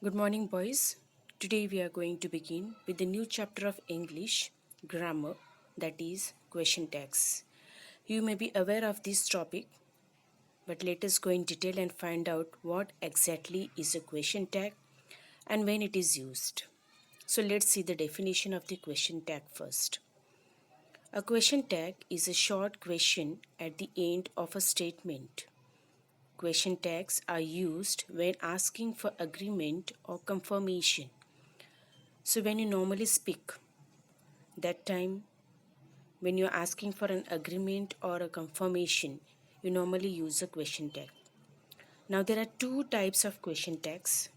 Good morning, boys. Today we are going to begin with the new chapter of English grammar, that is, question tags. You may be aware of this topic, but let us go in detail and find out what exactly is a question tag and when it is used. So let's see the definition of the question tag first. A question tag is a short question at the end of a statement. Question tags are used when asking for agreement or confirmation. So, when you normally speak, that time when you're asking for an agreement or a confirmation, you normally use a question tag. Now, there are two types of question tags,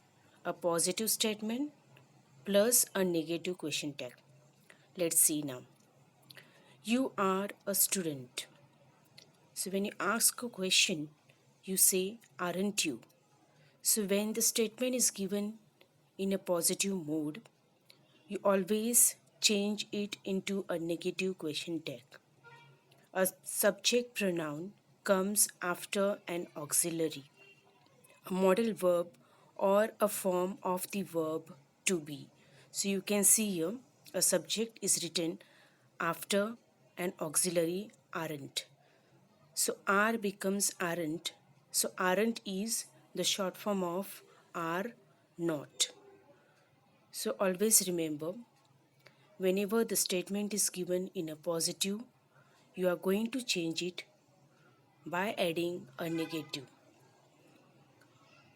a positive statement plus a negative question tag. Let's see now. You are a student. So, when you ask a question, you say, aren't you? So, when the statement is given in a positive mode, you always change it into a negative question tag. A subject pronoun comes after an auxiliary, a modal verb, or a form of the verb to be. So you can see here a subject is written after an auxiliary aren't. So are becomes aren't. So aren't is the short form of are not. So always remember, whenever the statement is given in a positive, you are going to change it by adding a negative.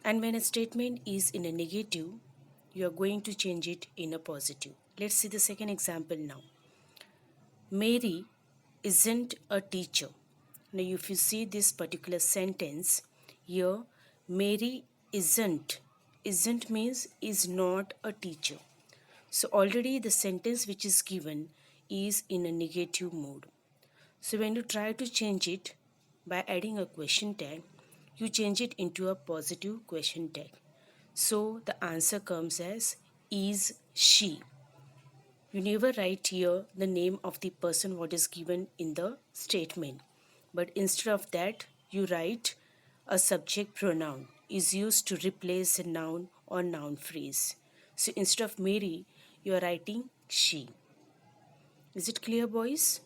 And when a statement is in a negative, you are going to change it in a positive. Let's see the second example now. Mary isn't a teacher. Now, if you see this particular sentence here, Mary isn't means is not a teacher. So, already the sentence which is given is in a negative mode. So, when you try to change it by adding a question tag, you change it into a positive question tag. So the answer comes as is she. You never write here the name of the person what is given in the statement. But instead of that, you write a subject pronoun is used to replace a noun or noun phrase. So instead of Mary, you are writing she. Is it clear, boys?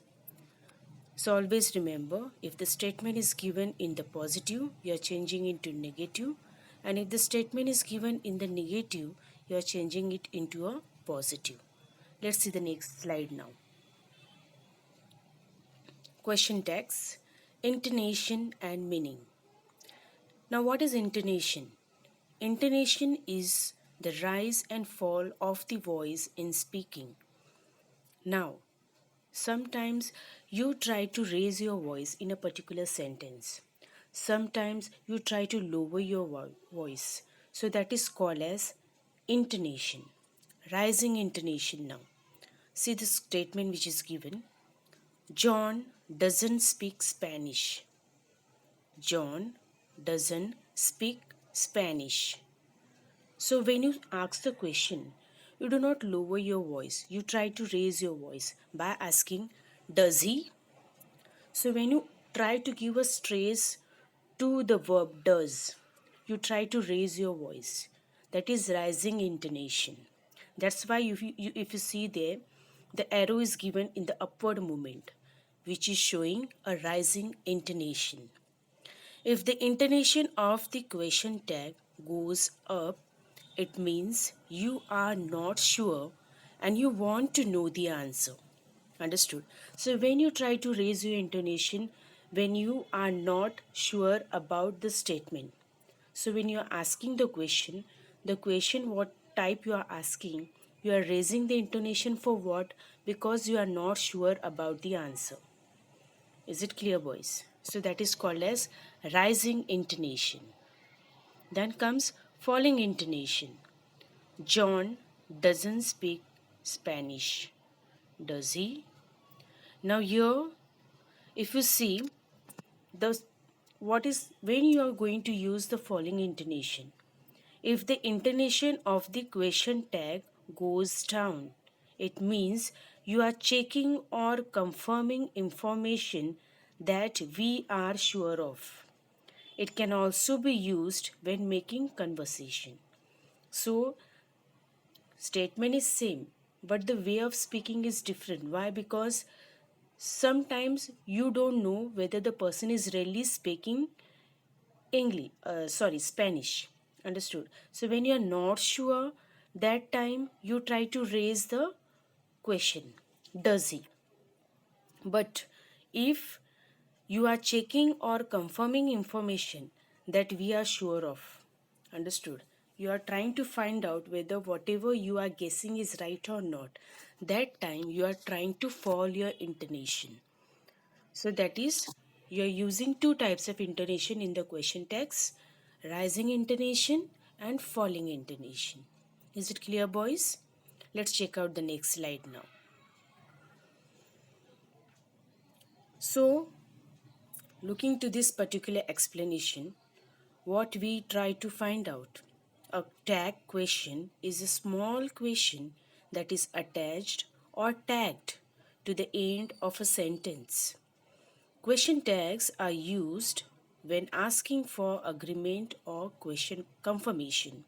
So always remember, if the statement is given in the positive, you are changing it to negative, and if the statement is given in the negative, you are changing it into a positive. Let's see the next slide now. Question tags, intonation and meaning. Now what is intonation? Intonation is the rise and fall of the voice in speaking. Now, sometimes you try to raise your voice in a particular sentence. Sometimes you try to lower your voice. So that is called as intonation. Rising intonation now. See the statement which is given. John doesn't speak Spanish. John doesn't speak Spanish. So when you ask the question, you do not lower your voice. You try to raise your voice by asking, does he? So when you try to give a stress to the verb does, you try to raise your voice. That is rising intonation. That's why if you see there, the arrow is given in the upward movement, which is showing a rising intonation. If the intonation of the question tag goes up, it means you are not sure and you want to know the answer. Understood? So, when you try to raise your intonation, when you are not sure about the statement. So, when you are asking the question what type you are asking, you are raising the intonation for what? Because you are not sure about the answer. Is it clear, boys? So, that is called as rising intonation. Then comes falling intonation. John doesn't speak Spanish, does he? Now here, if you see the what is when you are going to use the following intonation. If the intonation of the question tag goes down, it means you are checking or confirming information that we are sure of. It can also be used when making conversation. So statement is same, but the way of speaking is different. Why? Because sometimes you don't know whether the person is really speaking Spanish. Understood? So when you are not sure, that time you try to raise the question, does he? But if you are checking or confirming information that we are sure of, understood? You are trying to find out whether whatever you are guessing is right or not. That time you are trying to follow your intonation. So that is, you are using two types of intonation in the question text: rising intonation and falling intonation. Is it clear, boys? Let's check out the next slide now. So, looking to this particular explanation, what we try to find out, a tag question is a small question that is attached or tagged to the end of a sentence. Question tags are used when asking for agreement or question confirmation.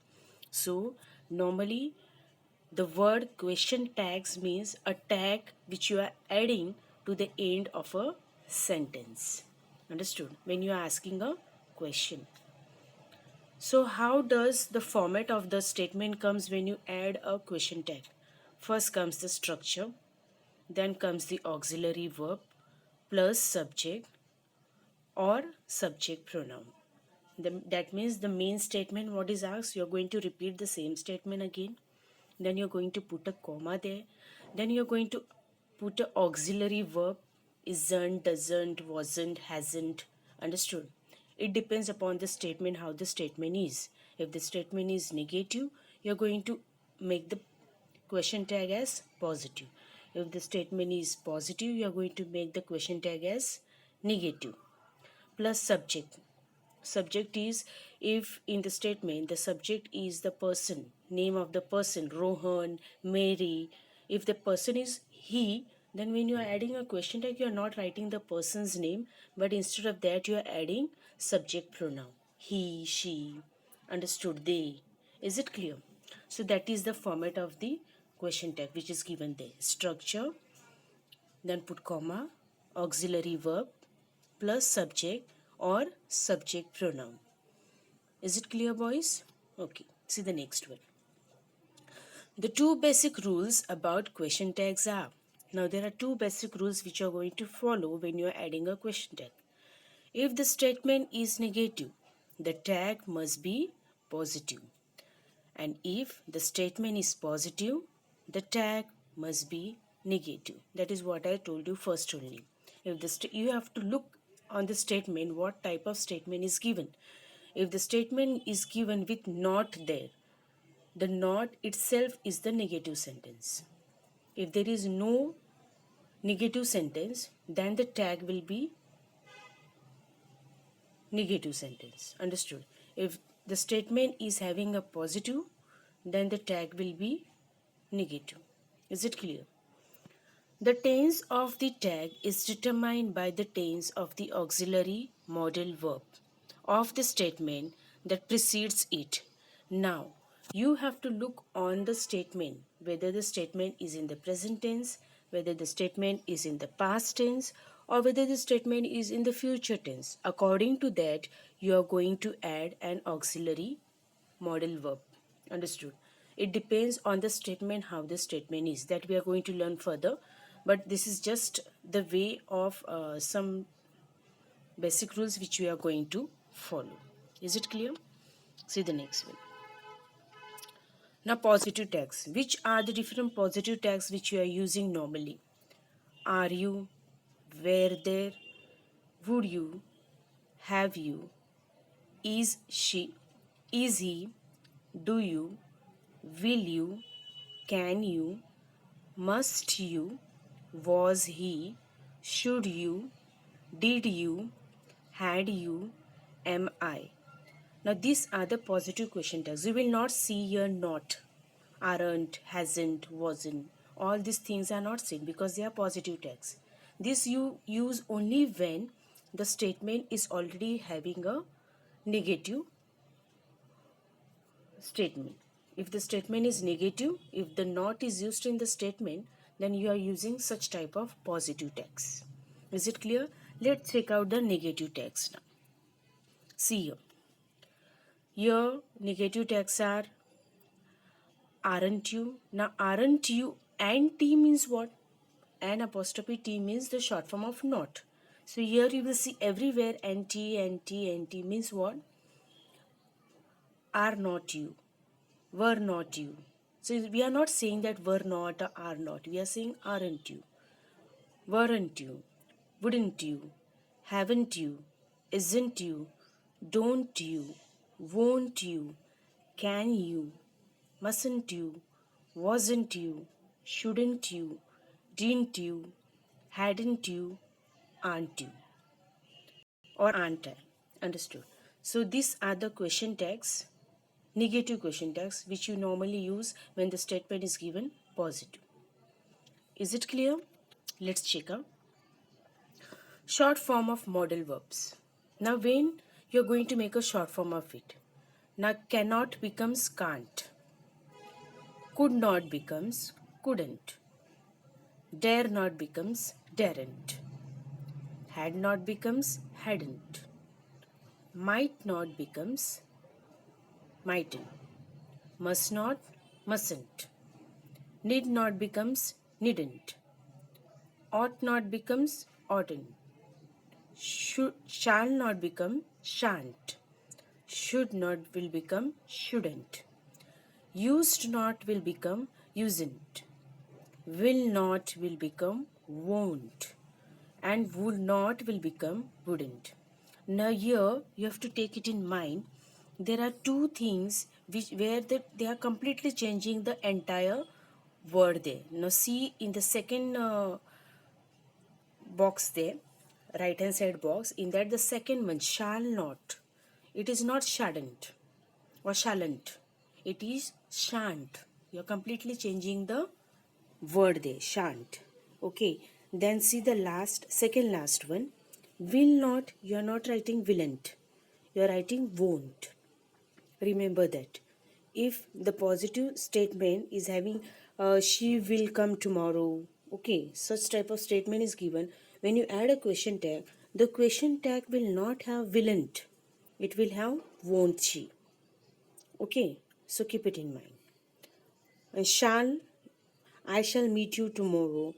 So, normally the word question tags means a tag which you are adding to the end of a sentence. Understood? When you are asking a question. So how does the format of the statement comes when you add a question tag? First comes the structure, then comes the auxiliary verb plus subject or subject pronoun. That means the main statement what is asked, you're going to repeat the same statement again. Then you're going to put a comma there. Then you're going to put a auxiliary verb, isn't, doesn't, wasn't, hasn't. Understood? It depends upon the statement how the statement is. If the statement is negative, you're going to make the question tag as positive. If the statement is positive, you're going to make the question tag as negative. Plus subject. Subject is, if in the statement the subject is the person, name of the person, Rohan, Mary. If the person is he, then when you are adding a question tag, you are not writing the person's name, but instead of that you are adding subject pronoun, he, she. Understood? They. Is it clear? So that is the format of the question tag which is given there. Structure, then put comma, auxiliary verb plus subject or subject pronoun. Is it clear, boys? Okay, see the next one. The two basic rules about question tags are, now there are two basic rules which you are going to follow when you are adding a question tag. If the statement is negative, the tag must be positive. And if the statement is positive, the tag must be negative. That is what I told you first only. If you have to look on the statement what type of statement is given. If the statement is given with not there, the not itself is the negative sentence. If there is no negative sentence, then the tag will be negative sentence. Understood? If the statement is having a positive, then the tag will be negative. Is it clear? The tense of the tag is determined by the tense of the auxiliary modal verb of the statement that precedes it. Now, you have to look on the statement, whether the statement is in the present tense, whether the statement is in the past tense, or whether the statement is in the future tense. According to that, you are going to add an auxiliary modal verb. Understood? It depends on the statement how the statement is, that we are going to learn further, but this is just the way of some basic rules which we are going to follow. Is it clear? See the next one. Now positive tags. Which are the different positive tags which you are using normally? Are you, were there, would you, have you, is she, is he, do you, will you, can you, must you, was he, should you, did you, had you, am I. Now these are the positive question tags. You will not see here not, aren't, hasn't, wasn't. All these things are not seen because they are positive tags. This you use only when the statement is already having a negative statement. If the statement is negative, if the not is used in the statement, then you are using such type of positive text. Is it clear? Let's check out the negative text now. See here. Here negative texts are aren't you. Now aren't you and T means what? An apostrophe T means the short form of not. So here you will see everywhere NT means what? Are not you, were not you. So we are not saying that were not or are not. We are saying aren't you, weren't you, wouldn't you, haven't you, isn't you, don't you, won't you, can you, mustn't you, wasn't you, shouldn't you, didn't you, hadn't you, aren't you, or aren't I. Understood? So these are the question tags, negative question tags, which you normally use when the statement is given positive. Is it clear? Let's check out short form of modal verbs. Now when you're going to make a short form of it, now cannot becomes can't, could not becomes couldn't, dare not becomes daren't, had not becomes hadn't, might not becomes mightn't, must not mustn't, need not becomes needn't, ought not becomes oughtn't, shall not become shan't, should not will become shouldn't, used not will become usen't, will not will become won't, and would not will become wouldn't. Now here you have to take it in mind. There are two things where they are completely changing the entire word there. Now see in the second box there, right hand side box, in that the second one, shall not, it is not shouldn't or shalln't, it is shan't. You're completely changing the word there, shan't. Okay, then see the second last one, will not, you're not writing willn't, you're writing won't. Remember that if the positive statement is having she will come tomorrow, okay, such type of statement is given, when you add a question tag, the question tag will not have willn't, it will have won't she. Okay, so keep it in mind. And shall, I shall meet you tomorrow,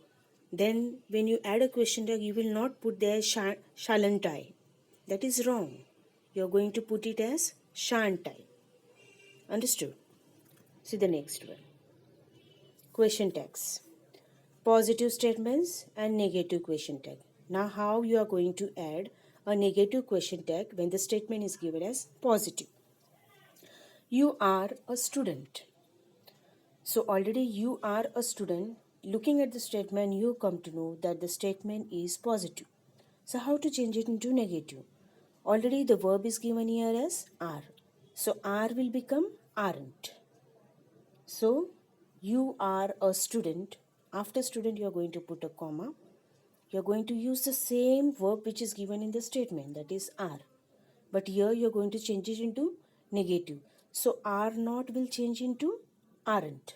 then when you add a question tag you will not put there shalln't I, that is wrong, you're going to put it as shan't I. Understood? See the next one. Question tags. Positive statements and negative question tag. Now how you are going to add a negative question tag when the statement is given as positive. You are a student. So already you are a student. Looking at the statement, you come to know that the statement is positive. So how to change it into negative? Already the verb is given here as are. So are will become aren't. So you are a student. After student you are going to put a comma. You are going to use the same verb which is given in the statement, that is are. But here you are going to change it into negative. So are not will change into aren't.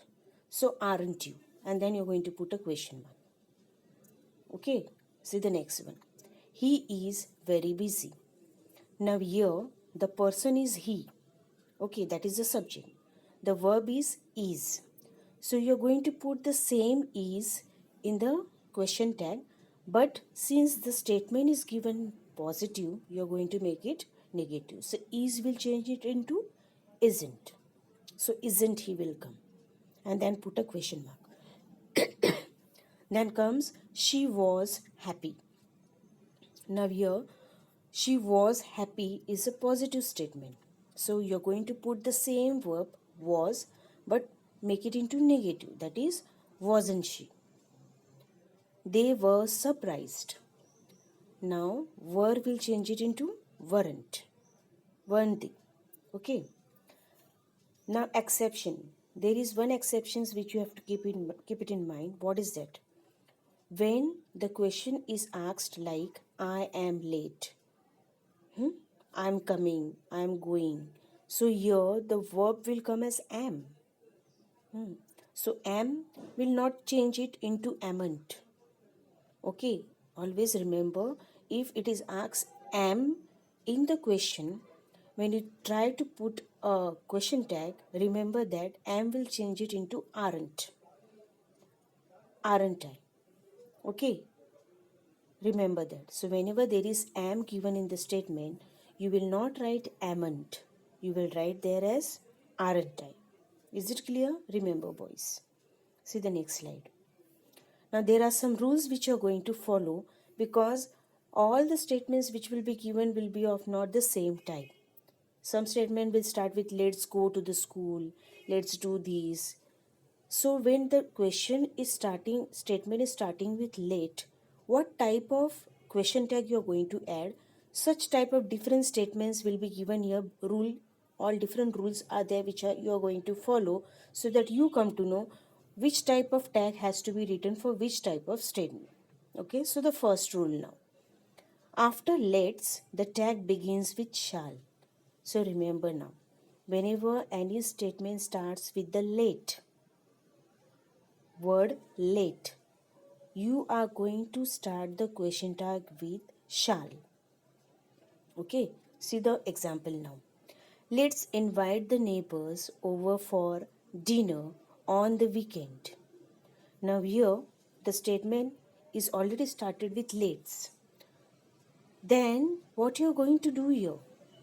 So aren't you? And then you are going to put a question mark. Okay, see the next one. He is very busy. Now here the person is he. Okay, that is the subject. The verb is. So you're going to put the same is in the question tag, but since the statement is given positive, you're going to make it negative. So is will change it into isn't. So isn't he will come. And then put a question mark. Then comes she was happy. Now here she was happy is a positive statement. So you're going to put the same verb was but make it into negative. That is wasn't she. They were surprised. Now were will change it into weren't. Weren't they? Okay. Now exception. There is one exception which you have to keep it in mind. What is that? When the question is asked like I am late. I'm coming, I'm going. So here the verb will come as am. So am will not change it into amn't. Okay, always remember, if it is asked am in the question, when you try to put a question tag, remember that am will change it into aren't I. Okay, remember that. So whenever there is am given in the statement, you will not write amn't. You will write there as aren't I. Is it clear? Remember, boys. See the next slide. Now there are some rules which you are going to follow, because all the statements which will be given will be of not the same type. Some statement will start with let's go to the school, let's do these. So when the question is starting, statement is starting with let, what type of question tag you are going to add, such type of different statements will be given here. Rule, all different rules are there which are you are going to follow, so that you come to know which type of tag has to be written for which type of statement. Okay, so the first rule now. After let's, the tag begins with shall. So remember now, whenever any statement starts with the let, word let, you are going to start the question tag with shall. Okay, see the example now. Let's invite the neighbors over for dinner on the weekend. Now, here the statement is already started with let's. Then, what you're going to do here,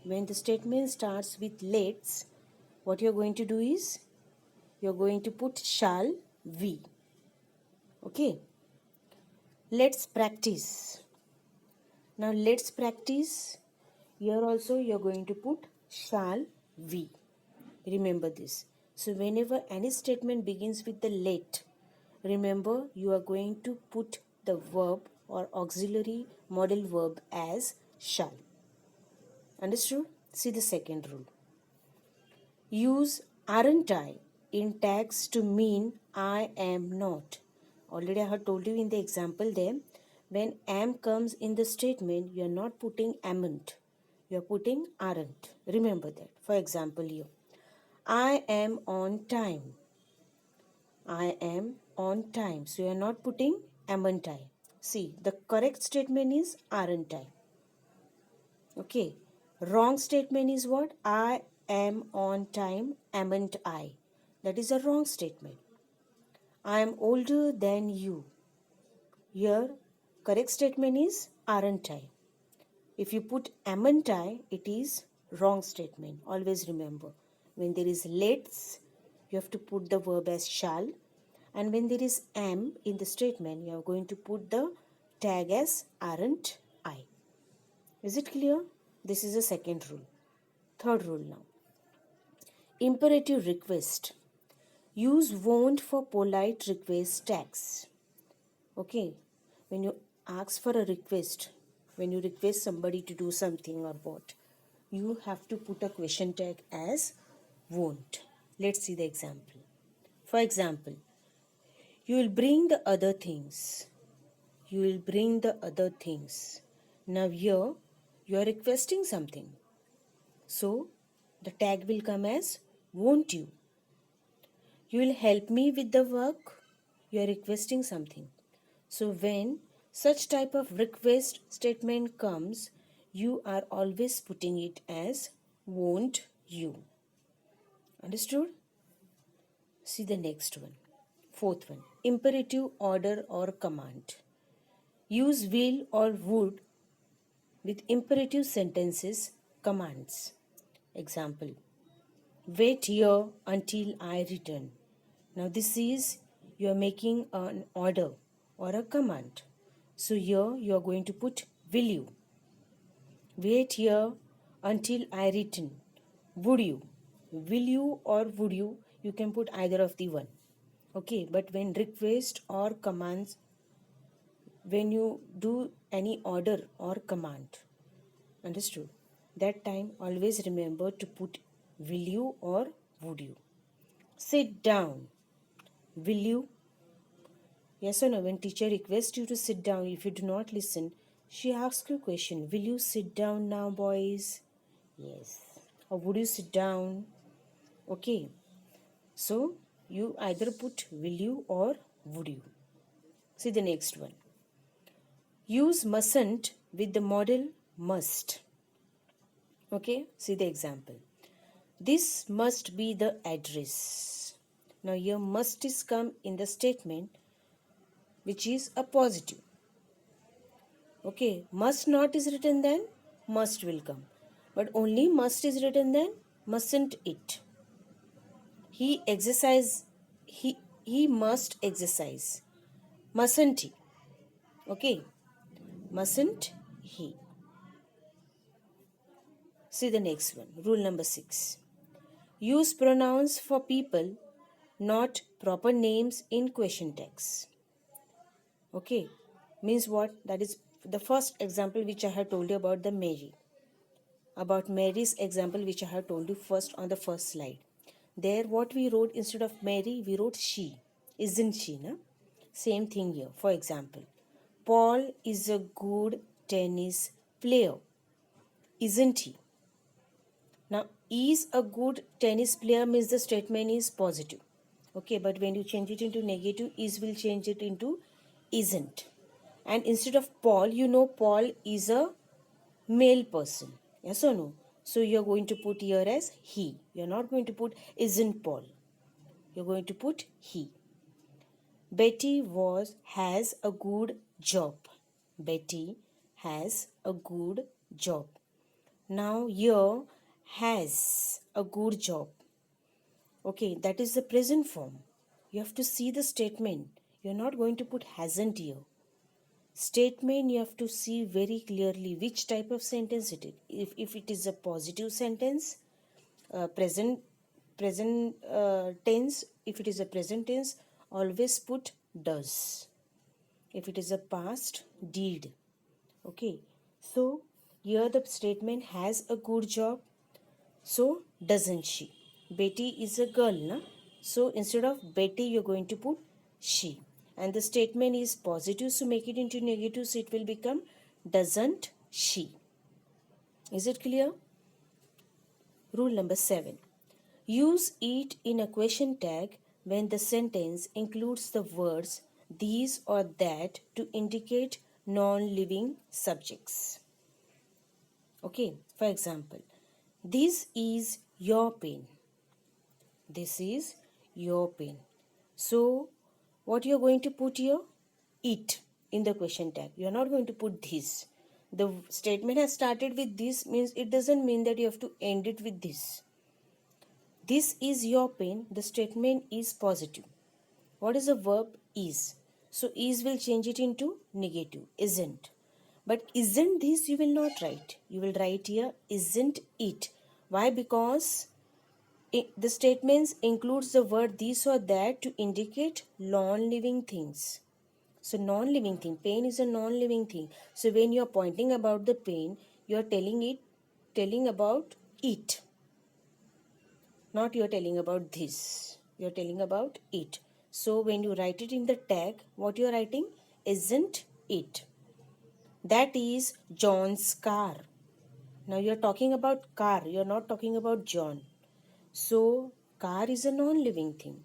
when the statement starts with let's, what you're going to do is you're going to put shall we. Okay, let's practice. Now, let's practice. Here also you're going to put shall we. Remember this. So whenever any statement begins with the let, remember you are going to put the verb or auxiliary modal verb as shall. Understood? See the second rule. Use aren't I in tags to mean I am not. Already I have told you in the example there, when am comes in the statement, you are not putting amn't, you are putting aren't. Remember that. For example, here, I am on time. I am on time. So you are not putting amn't I. See, the correct statement is aren't I. Okay. Wrong statement is what? I am on time, amn't I. That is a wrong statement. I am older than you. Here, correct statement is aren't I. If you put amn't I, it is wrong statement. Always remember. When there is let's, you have to put the verb as shall. And when there is am in the statement, you are going to put the tag as aren't I. Is it clear? This is the second rule. Third rule now. Imperative request. Use won't for polite request tags. Okay. When you ask for a request, when you request somebody to do something or what, you have to put a question tag as won't. Let's see the example. For example, you will bring the other things. You will bring the other things. Now here you are requesting something. So the tag will come as won't you. You will help me with the work. You are requesting something. So when such type of request statement comes, you are always putting it as won't you. Understood? See the next one. Fourth one. Imperative order or command. Use will or would with imperative sentences, commands. Example. Wait here until I return. Now this is you are making an order or a command. So here you are going to put will you. Wait here until I return. Would you? Will you or would you? You can put either of the one. Okay, but when request or commands, when you do any order or command, understood? That time always remember to put will you or would you. Sit down. Will you? Yes or no? When teacher requests you to sit down, if you do not listen, she asks you a question. Will you sit down now, boys? Yes. Or would you sit down? Okay. So you either put will you or would you. See the next one. Use mustn't with the model must. Okay, see the example. This must be the address. Now here must is come in the statement which is a positive. Okay, must not is written, then must will come. But only must is written, then mustn't it. He exercise, he must exercise. Mustn't he? Okay, mustn't he? See the next one. Rule number 6. Use pronouns for people, not proper names in question text. Okay, means what? That is the first example which I have told you about the Mary. About Mary's example which I have told you first on the first slide. There what we wrote instead of Mary, we wrote she. Isn't she? Na? Same thing here. For example, Paul is a good tennis player. Isn't he? Now, is a good tennis player means the statement is positive. Okay, but when you change it into negative, is will change it into isn't. And instead of Paul, you know Paul is a male person. Yes or no? So you're going to put here as he. You're not going to put isn't Paul. You're going to put he. Betty has a good job. Betty has a good job. Now here has a good job. Okay, that is the present form. You have to see the statement. You're not going to put hasn't here. Statement you have to see very clearly which type of sentence it is. If it is a positive sentence, present tense, if it is a present tense, always put does. If it is a past, did. Okay, so here the statement has a good job, so doesn't she? Betty is a girl, na? So instead of Betty, you're going to put she. And the statement is positive, so make it into negative, so it will become doesn't she. Is it clear? Rule number 7. Use it in a question tag when the sentence includes the words these or that to indicate non-living subjects. Okay, for example, this is your pen. This is your pen. So, what you are going to put here? It in the question tag. You are not going to put this. The statement has started with this means it doesn't mean that you have to end it with this. This is your pen. The statement is positive. What is the verb? Is. So, is will change it into negative. Isn't. But isn't this you will not write. You will write here isn't it. Why? Because the statements includes the word this or that to indicate non-living things. So non-living thing, pain is a non-living thing. So when you are pointing about the pain, you are telling about it. Not you are telling about this. You are telling about it. So when you write it in the tag, what you are writing? Isn't it? That is John's car. Now you are talking about car. You are not talking about John. So car is a non-living thing.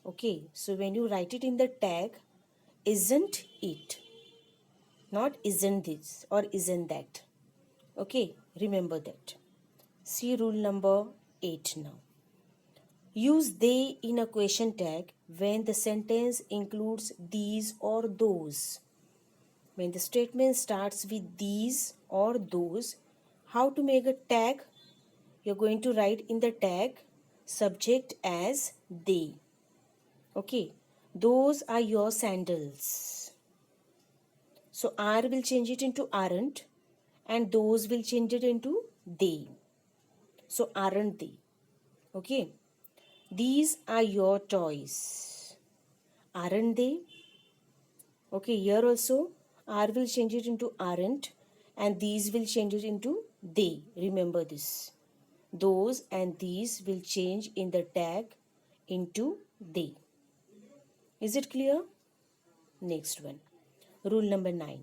Okay, so when you write it in the tag, isn't it? Not isn't this or isn't that. Okay, remember that. See rule number 8 now. Use they in a question tag when the sentence includes these or those. When the statement starts with these or those, how to make a tag? You're going to write in the tag subject as they. Okay, those are your sandals. So are will change it into aren't and those will change it into they. So aren't they? Okay, these are your toys. Aren't they? Okay, here also are will change it into aren't and these will change it into they. Remember this. Those and these will change in the tag into they. Is it clear? Next one. Rule number 9.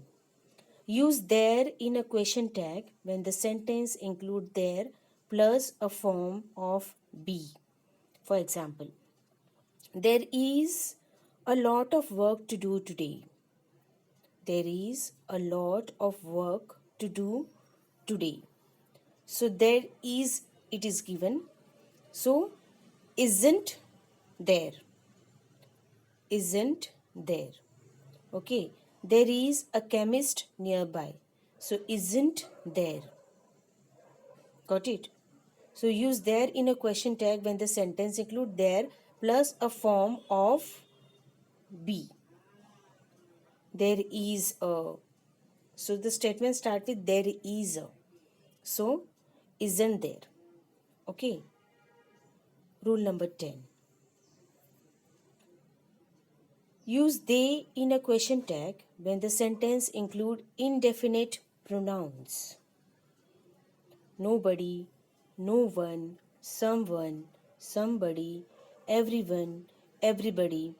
Use there in a question tag when the sentence include there plus a form of be. For example, There is a lot of work to do today. There is a lot of work to do today. So there is, it is given. So isn't there. Isn't there. Okay. There is a chemist nearby. So isn't there. Got it? So use there in a question tag when the sentence include there plus a form of be. There is a. So the statement start with there is a. So isn't there. Okay. Rule number 10. Use they in a question tag when the sentence include indefinite pronouns. Nobody, no one, someone, somebody, everyone, everybody.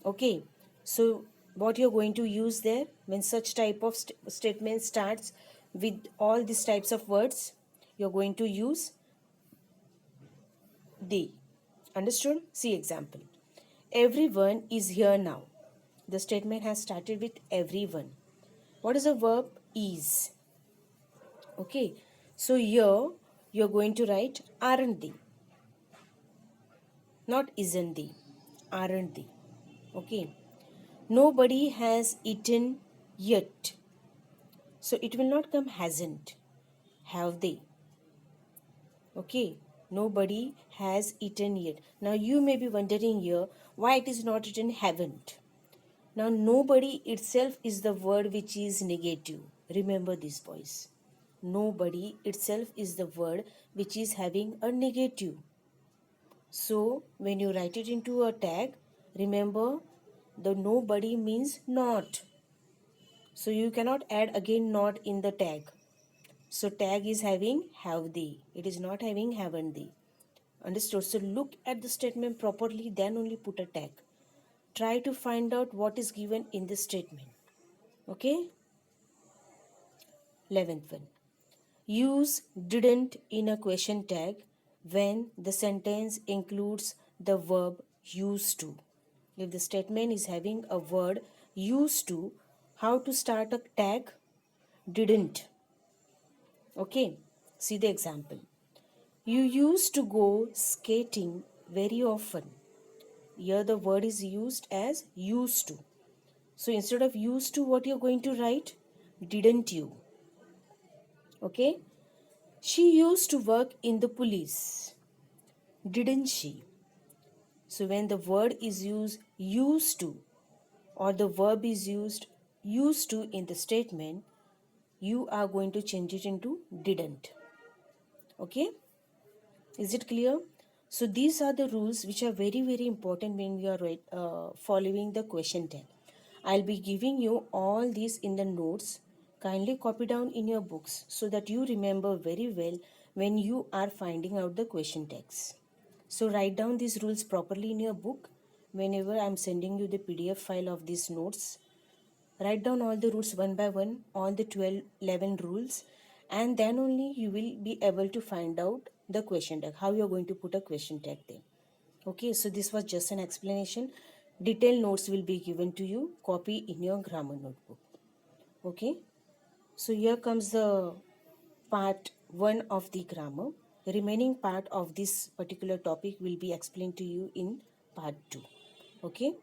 Okay. So what you're going to use there when such type of statement starts with all these types of words, you're going to use they. Understood? See example. Everyone is here now. The statement has started with everyone. What is the verb? Is. Okay. So here you're going to write aren't they. Not isn't they. Aren't they. Okay. Nobody has eaten yet. So it will not come hasn't. Have they. Okay. Nobody has eaten yet. Now you may be wondering here why it is not written haven't. Now, nobody itself is the word which is negative. Remember this, boys. Nobody itself is the word which is having a negative. So, when you write it into a tag, remember the nobody means not. So, you cannot add again not in the tag. So, tag is having have they. It is not having haven't they. Understood? So, look at the statement properly, then only put a tag. Try to find out what is given in the statement. Okay? 11th one. Use didn't in a question tag when the sentence includes the verb used to. If the statement is having a word used to, how to start a tag? Didn't. Okay, see the example. You used to go skating very often. Here the word is used as used to. So instead of used to, what you're going to write? Didn't you? Okay. She used to work in the police. Didn't she? So when the word is used to, or the verb is used to in the statement, you are going to change it into didn't. Okay? Is it clear? So these are the rules which are very very important when we are following the question tag. I'll be giving you all these in the notes. Kindly copy down in your books so that you remember very well when you are finding out the question tags. So write down these rules properly in your book. Whenever I'm sending you the PDF file of these notes, write down all the rules one by one, all the 12, 11 rules, and then only you will be able to find out the question tag, how you're going to put a question tag there. Okay, so this was just an explanation. Detailed notes will be given to you. Copy in your grammar notebook. Okay, so here comes the part 1 of the grammar. The remaining part of this particular topic will be explained to you in part 2. Okay.